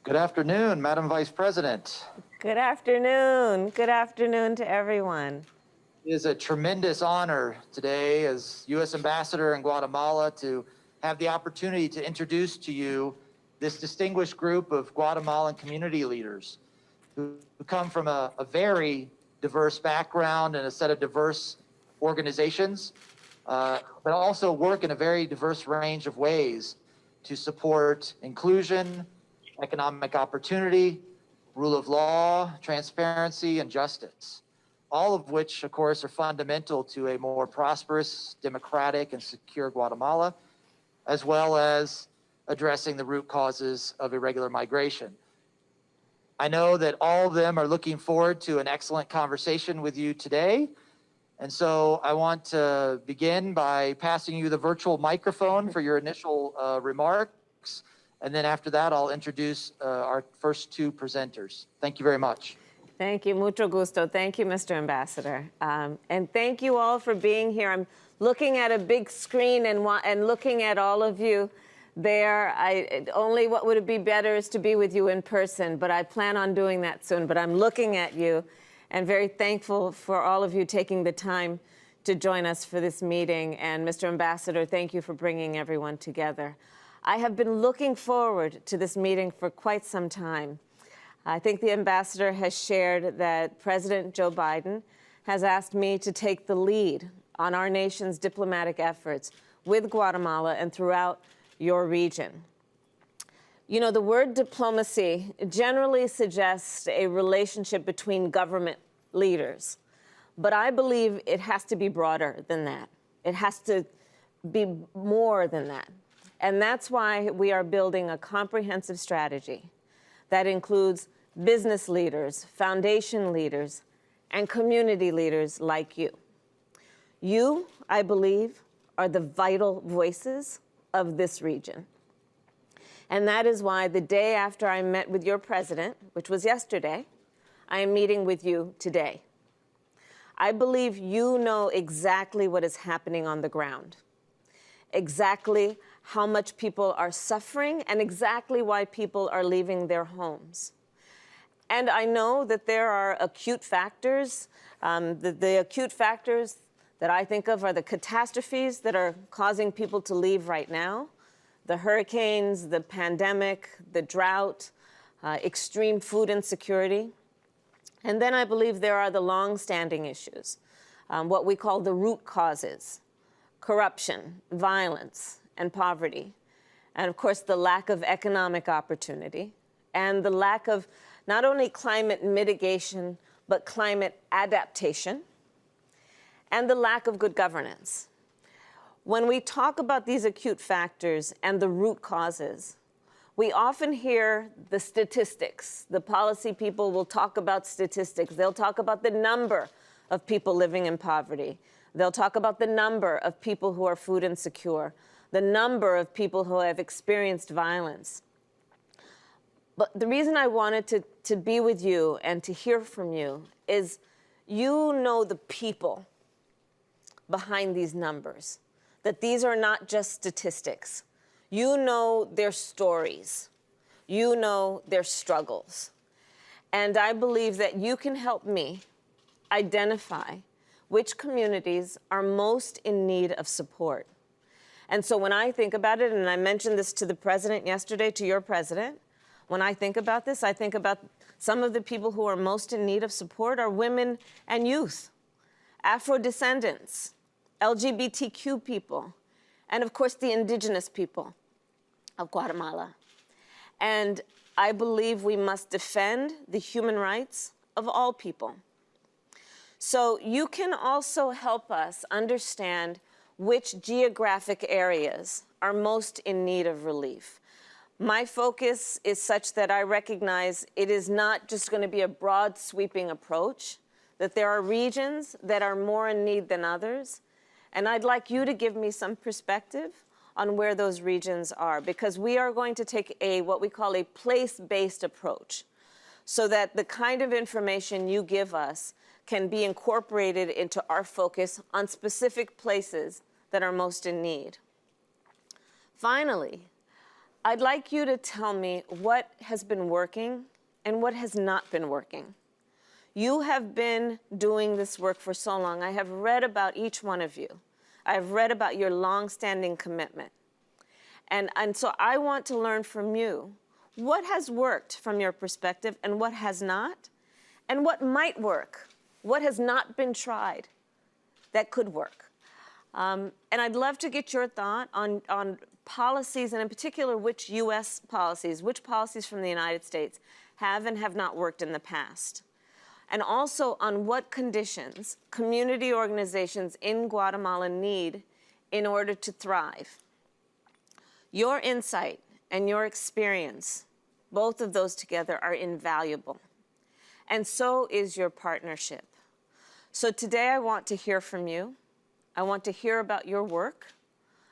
Good afternoon, Madam Vice President. Good afternoon. Good afternoon to everyone. It is a tremendous honor today as U.S. Ambassador in Guatemala to have the opportunity to introduce to you this distinguished group of Guatemalan community leaders who come from a very diverse background and a set of diverse organizations, but also work in a very diverse range of ways to support inclusion, economic opportunity, rule of law, transparency, and justice, all of which, of course, are fundamental to a more prosperous, democratic, and secure Guatemala, as well as addressing the root causes of irregular migration. I know that all of them are looking forward to an excellent conversation with you today. And so I want to begin by passing you the virtual microphone for your initial remarks. And then after that, I'll introduce our first two presenters. Thank you very much. Thank you. Mucho gusto. Thank you, Mr. Ambassador. And thank you all for being here. I'm looking at a big screen and looking at all of you there. What would it be better is to be with you in person, but I plan on doing that soon. But I'm looking at you and very thankful for all of you taking the time to join us for this meeting. And Mr. Ambassador, thank you for bringing everyone together. I have been looking forward to this meeting for quite some time. I think the ambassador has shared that President Joe Biden has asked me to take the lead on our nation's diplomatic efforts with Guatemala and throughout your region. You know, the word diplomacy generally suggests a relationship between government leaders, but I believe it has to be broader than that. It has to be more than that. And that's why we are building a comprehensive strategy that includes business leaders, foundation leaders, and community leaders like you. You, I believe, are the vital voices of this region. And that is why the day after I met with your president, which was yesterday, I am meeting with you today. I believe you know exactly what is happening on the ground, exactly how much people are suffering, and exactly why people are leaving their homes. And I know that there are acute factors. The acute factors that I think of are the catastrophes that are causing people to leave right now: the hurricanes, the pandemic, the drought, extreme food insecurity. And then I believe there are the long-standing issues, what we call the root causes: corruption, violence, and poverty. And of course, the lack of economic opportunity and the lack of not only climate mitigation, but climate adaptation, and the lack of good governance. When we talk about these acute factors and the root causes, we often hear the statistics. The policy people will talk about statistics. They'll talk about the number of people living in poverty. They'll talk about the number of people who are food insecure, the number of people who have experienced violence. But the reason I wanted to be with you and to hear from you is you know the people behind these numbers, that these are not just statistics. You know their stories. You know their struggles. And I believe that you can help me identify which communities are most in need of support. And so when I think about it, and I mentioned this to the president yesterday, to your president, when I think about this, I think about some of the people who are most in need of support are women and youth, Afro-descendants, LGBTQ people, and of course the indigenous people of Guatemala. And I believe we must defend the human rights of all people. So you can also help us understand which geographic areas are most in need of relief. My focus is such that I recognize it is not just going to be a broad sweeping approach, that there are regions that are more in need than others. And I'd like you to give me some perspective on where those regions are, because we are going to take what we call a place-based approach, so that the kind of information you give us can be incorporated into our focus on specific places that are most in need. Finally, I'd like you to tell me what has been working and what has not been working. You have been doing this work for so long. I have read about each one of you. I've read about your long-standing commitment. And so I want to learn from you what has worked from your perspective and what has not, and what might work, what has not been tried that could work. And I'd love to get your thought on policies, and in particular, which U.S. policies, which policies from the United States have and have not worked in the past. And also on what conditions community organizations in Guatemala need in order to thrive. Your insight and your experience, both of those together, are invaluable. And so is your partnership. So today I want to hear from you. I want to hear about your work.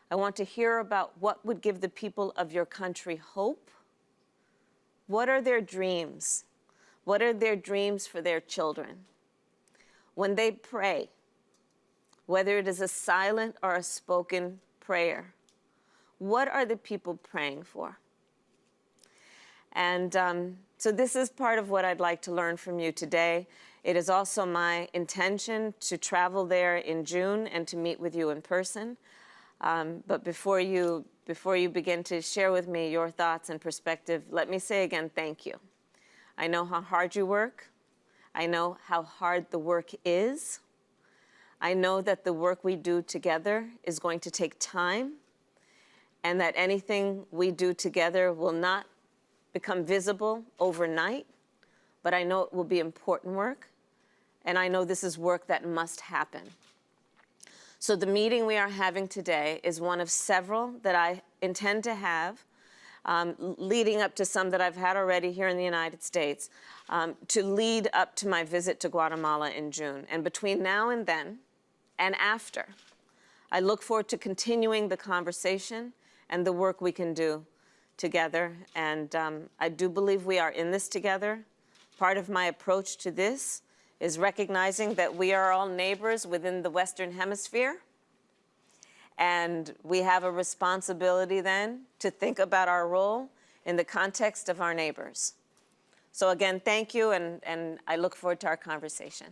I want to hear about what would give the people of your country hope. What are their dreams? What are their dreams for their children? When they pray, whether it is a silent or a spoken prayer, what are the people praying for? And so this is part of what I'd like to learn from you today. It is also my intention to travel there in June and to meet with you in person. But before you begin to share with me your thoughts and perspective, let me say again, thank you. I know how hard you work. I know how hard the work is. I know that the work we do together is going to take time, and that anything we do together will not become visible overnight, but I know it will be important work, and I know this is work that must happen. So the meeting we are having today is one of several that I intend to have, leading up to some that I've had already here in the United States, to lead up to my visit to Guatemala in June. And between now and then, and after, I look forward to continuing the conversation and the work we can do together. And I do believe we are in this together. Part of my approach to this is recognizing that we are all neighbors within the Western Hemisphere. And we have a responsibility then to think about our role in the context of our neighbors. So again, thank you, and I look forward to our conversation.